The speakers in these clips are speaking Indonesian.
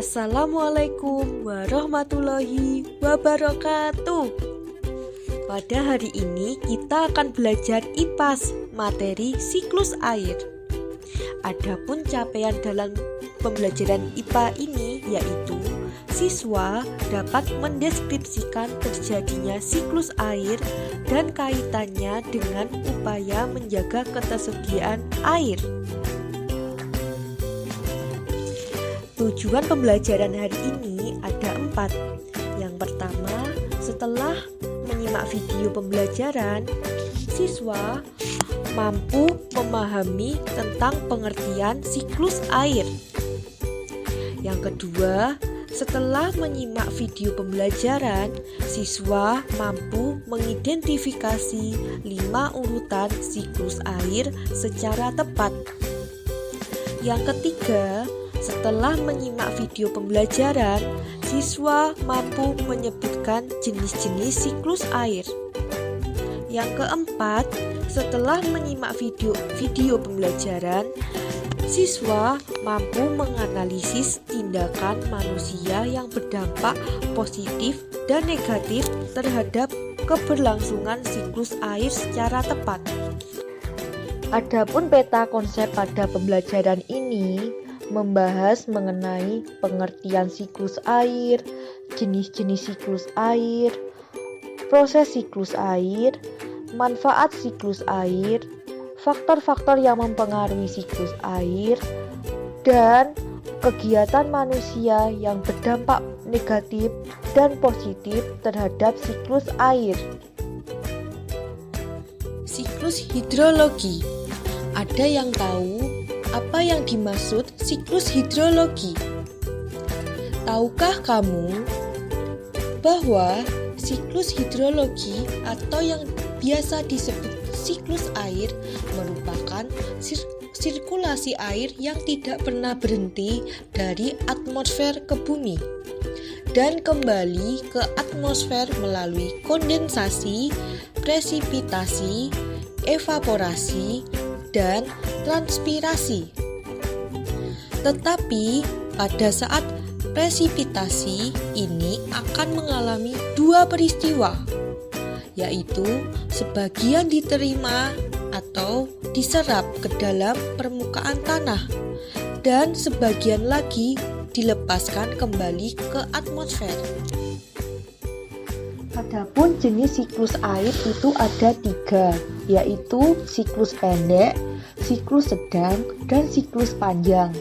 Assalamualaikum warahmatullahi wabarakatuh. Pada hari ini kita akan belajar IPAS, materi siklus air. Adapun capaian dalam pembelajaran IPA ini yaitu siswa dapat mendeskripsikan terjadinya siklus air dan kaitannya dengan upaya menjaga ketersediaan air. Tujuan pembelajaran hari ini ada 4. Yang pertama, setelah menyimak video pembelajaran, siswa mampu memahami tentang pengertian siklus air. Yang kedua, setelah menyimak video pembelajaran, siswa mampu mengidentifikasi 5 urutan siklus air secara tepat. Yang ketiga, setelah menyimak video pembelajaran, siswa mampu menyebutkan jenis-jenis siklus air. Yang keempat, setelah menyimak video pembelajaran, siswa mampu menganalisis tindakan manusia yang berdampak positif dan negatif terhadap keberlangsungan siklus air secara tepat. Adapun peta konsep pada pembelajaran ini membahas mengenai pengertian siklus air, jenis-jenis siklus air, proses siklus air, manfaat siklus air, faktor-faktor yang mempengaruhi siklus air, dan kegiatan manusia yang berdampak negatif dan positif terhadap siklus air. Siklus hidrologi. Ada yang tahu apa yang dimaksud siklus hidrologi? Tahukah kamu bahwa siklus hidrologi atau yang biasa disebut siklus air merupakan sirkulasi air yang tidak pernah berhenti dari atmosfer ke bumi dan kembali ke atmosfer melalui kondensasi, presipitasi, evaporasi, dan transpirasi. Tetapi pada saat presipitasi ini akan mengalami 2 peristiwa, yaitu sebagian diterima atau diserap ke dalam permukaan tanah dan sebagian lagi dilepaskan kembali ke atmosfer. Adapun jenis siklus air itu ada 3, yaitu siklus pendek, siklus sedang, dan siklus panjang.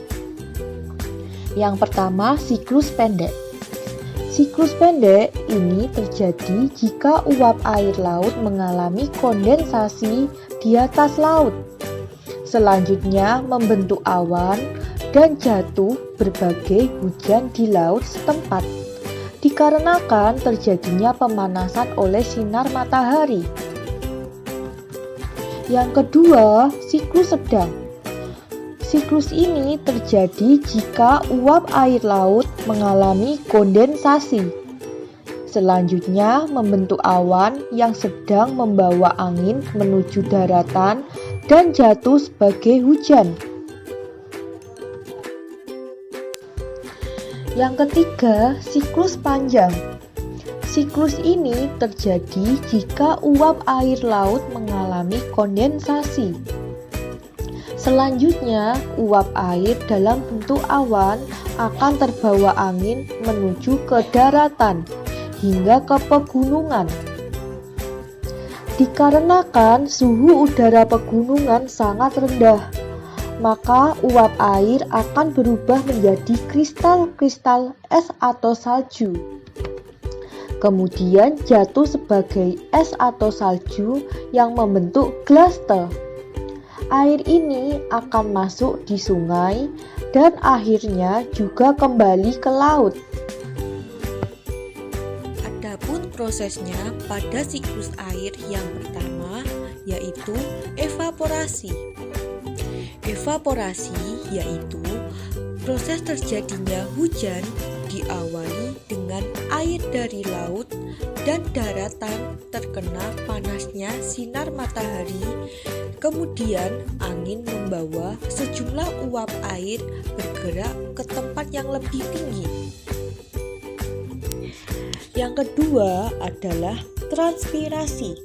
Yang pertama, siklus pendek. Siklus pendek ini terjadi jika uap air laut mengalami kondensasi di atas laut. Selanjutnya membentuk awan dan jatuh berbagai hujan di laut setempat, dikarenakan terjadinya pemanasan oleh sinar matahari. Yang kedua, siklus sedang. Siklus ini terjadi jika uap air laut mengalami kondensasi. Selanjutnya membentuk awan yang sedang membawa angin menuju daratan dan jatuh sebagai hujan. Yang ketiga, siklus panjang. Siklus ini terjadi jika uap air laut mengalami kondensasi. Selanjutnya, uap air dalam bentuk awan akan terbawa angin menuju ke daratan hingga ke pegunungan. Dikarenakan suhu udara pegunungan sangat rendah, maka uap air akan berubah menjadi kristal-kristal es atau salju. Kemudian jatuh sebagai es atau salju yang membentuk glaste. Air ini akan masuk di sungai dan akhirnya juga kembali ke laut. Adapun prosesnya pada siklus air yang pertama yaitu evaporasi. Evaporasi yaitu proses terjadinya hujan diawali dengan air dari laut dan daratan terkena panasnya sinar matahari. Kemudian angin membawa sejumlah uap air bergerak ke tempat yang lebih tinggi. Yang kedua adalah transpirasi.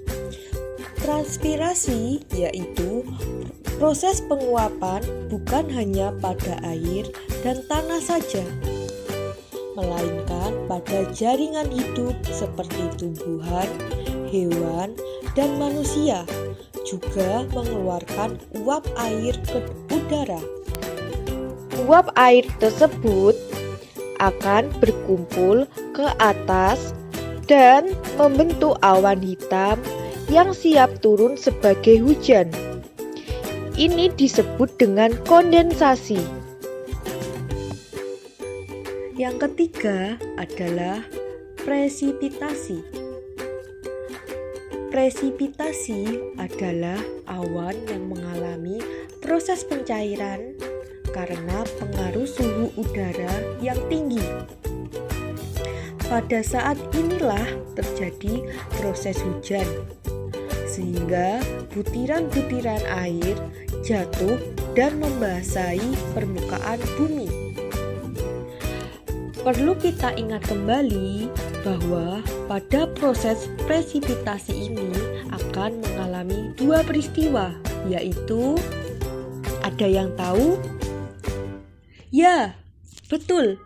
Transpirasi yaitu proses penguapan bukan hanya pada air dan tanah saja, melainkan pada jaringan hidup seperti tumbuhan, hewan, dan manusia, juga mengeluarkan uap air ke udara. Uap air tersebut akan berkumpul ke atas dan membentuk awan hitam yang siap turun sebagai hujan. Ini disebut dengan kondensasi. Yang ketiga adalah presipitasi. Presipitasi adalah awan yang mengalami proses pencairan karena pengaruh suhu udara yang tinggi. Pada saat inilah terjadi proses hujan, sehingga butiran-butiran air jatuh dan membasahi permukaan bumi. Perlu kita ingat kembali bahwa pada proses presipitasi ini akan mengalami dua peristiwa, yaitu ada yang tahu? Ya, betul,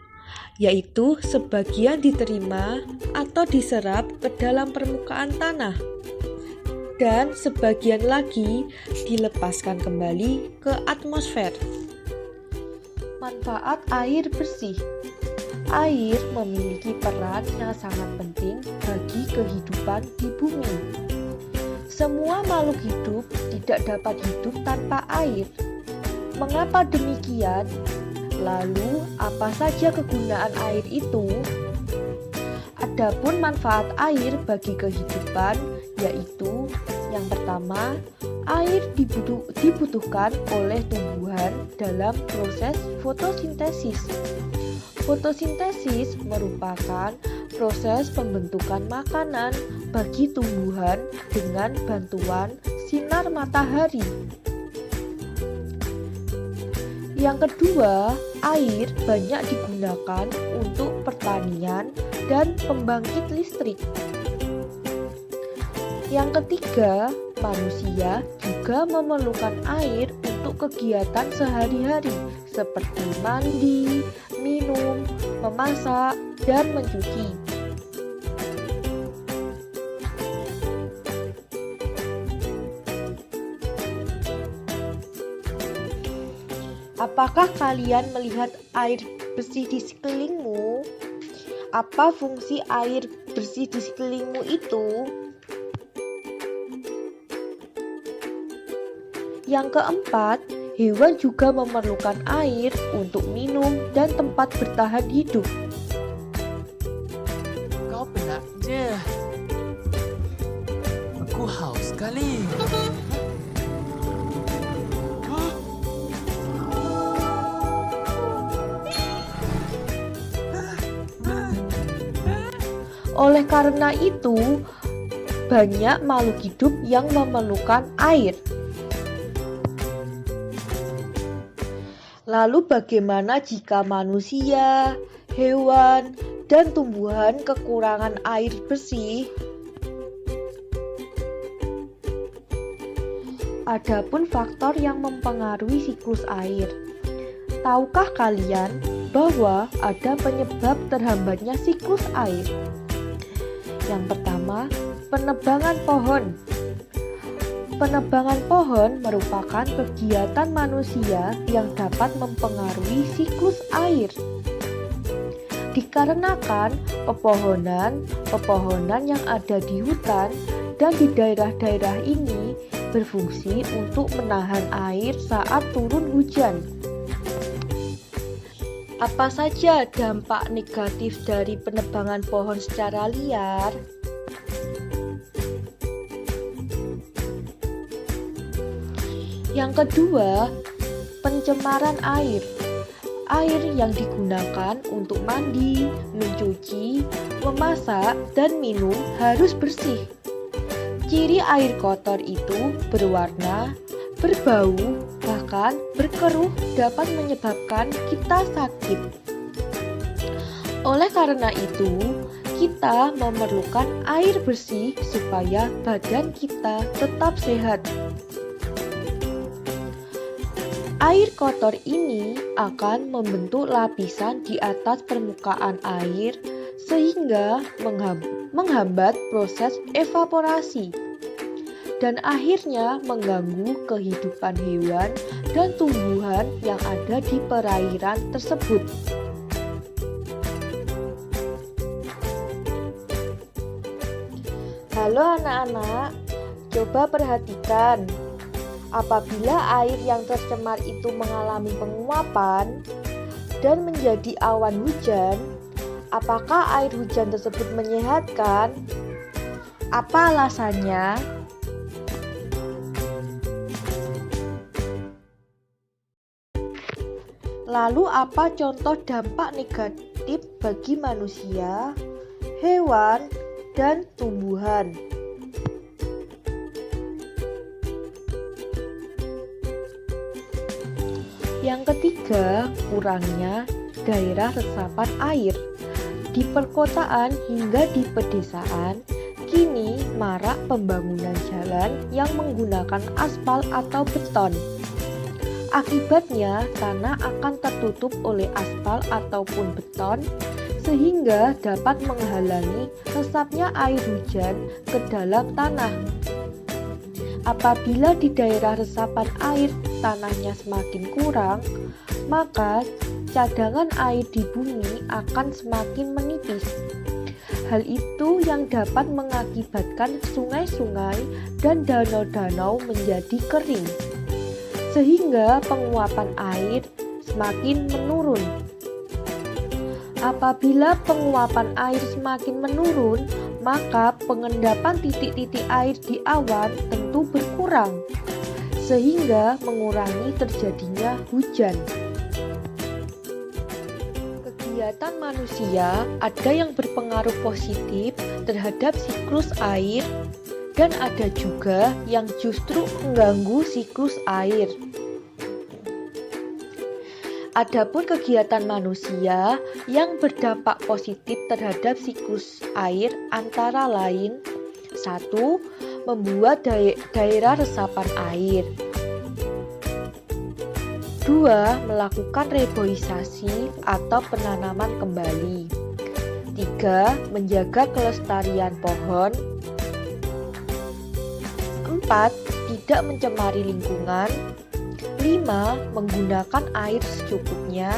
yaitu sebagian diterima atau diserap ke dalam permukaan tanah dan sebagian lagi dilepaskan kembali ke atmosfer. Manfaat air bersih. Air memiliki peran yang sangat penting bagi kehidupan di bumi. Semua makhluk hidup tidak dapat hidup tanpa air. Mengapa demikian? Lalu, apa saja kegunaan air itu? Adapun manfaat air bagi kehidupan yaitu yang pertama, air dibutuhkan oleh tumbuhan dalam proses fotosintesis. Fotosintesis merupakan proses pembentukan makanan bagi tumbuhan dengan bantuan sinar matahari. Yang kedua, air banyak digunakan untuk pertanian dan pembangkit listrik. Yang ketiga, manusia juga memerlukan air untuk kegiatan sehari-hari seperti mandi, minum, memasak, dan mencuci. Apakah kalian melihat air bersih di sekelilingmu? Apa fungsi air bersih di sekelilingmu itu? Yang keempat, hewan juga memerlukan air untuk minum dan tempat bertahan hidup. Kau penat je. Aku haus sekali. Oleh karena itu, banyak makhluk hidup yang memerlukan air. Lalu bagaimana jika manusia, hewan, dan tumbuhan kekurangan air bersih? Adapun faktor yang mempengaruhi siklus air. Tahukah kalian bahwa ada penyebab terhambatnya siklus air? Yang pertama, penebangan pohon. Penebangan pohon merupakan kegiatan manusia yang dapat mempengaruhi siklus air. Dikarenakan pepohonan yang ada di hutan dan di daerah-daerah ini berfungsi untuk menahan air saat turun hujan. Apa saja dampak negatif dari penebangan pohon secara liar? Yang kedua, pencemaran air. Air yang digunakan untuk mandi, mencuci, memasak, dan minum harus bersih. Ciri air kotor itu berwarna, berbau, bahkan berkeruh dapat menyebabkan kita sakit. Oleh karena itu, kita memerlukan air bersih supaya badan kita tetap sehat. Air kotor ini akan membentuk lapisan di atas permukaan air sehingga menghambat proses evaporasi dan akhirnya mengganggu kehidupan hewan dan tumbuhan yang ada di perairan tersebut. Halo anak-anak, coba perhatikan. Apabila air yang tercemar itu mengalami penguapan dan menjadi awan hujan, apakah air hujan tersebut menyehatkan? Apa alasannya? Lalu apa contoh dampak negatif bagi manusia, hewan, dan tumbuhan? Yang ketiga, kurangnya daerah resapan air. Di perkotaan hingga di pedesaan, kini marak pembangunan jalan yang menggunakan aspal atau beton. Akibatnya, tanah akan tertutup oleh aspal ataupun beton, sehingga dapat menghalangi resapnya air hujan ke dalam tanah. Apabila di daerah resapan air tanahnya semakin kurang, maka cadangan air di bumi akan semakin menipis. Hal itu yang dapat mengakibatkan sungai-sungai dan danau-danau menjadi kering, sehingga penguapan air semakin menurun. Apabila penguapan air semakin menurun, maka pengendapan titik-titik air di awan tentu berkurang, sehingga mengurangi terjadinya hujan. Kegiatan manusia ada yang berpengaruh positif terhadap siklus air, dan ada juga yang justru mengganggu siklus air. Adapun kegiatan manusia yang berdampak positif terhadap siklus air antara lain: 1. Membuat daerah resapan air. 2. Melakukan reboisasi atau penanaman kembali. 3. Menjaga kelestarian pohon. 4. Tidak mencemari lingkungan. 5. Menggunakan air secukupnya.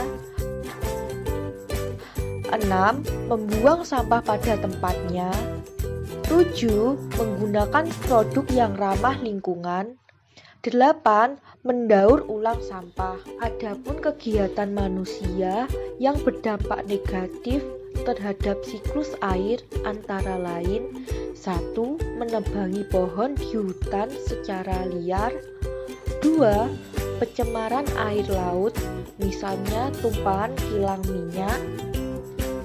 6. Membuang sampah pada tempatnya. 7. Menggunakan produk yang ramah lingkungan. 8. Mendaur ulang sampah. Adapun kegiatan manusia yang berdampak negatif terhadap siklus air antara lain: 1. Menebangi pohon di hutan secara liar. 2. Pencemaran air laut, misalnya tumpahan kilang minyak.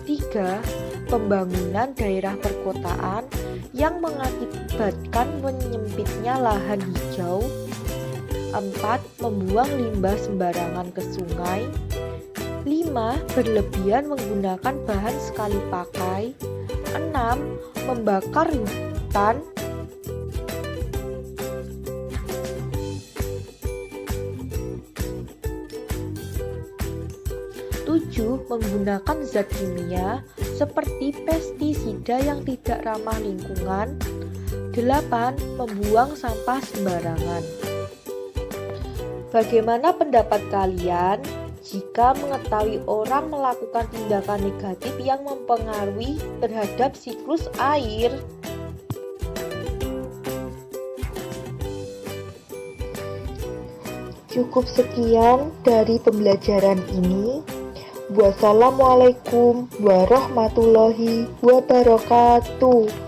3. Pembangunan daerah perkotaan yang mengakibatkan menyempitnya lahan hijau. 4. Membuang limbah sembarangan ke sungai. 5. Berlebihan menggunakan bahan sekali pakai. 6. Membakar hutan. 7. Menggunakan zat kimia seperti pestisida yang tidak ramah lingkungan. 8. Membuang sampah sembarangan. Bagaimana pendapat kalian jika mengetahui orang melakukan tindakan negatif yang mempengaruhi terhadap siklus air? Cukup sekian dari pembelajaran ini. Wassalamualaikum warahmatullahi wabarakatuh.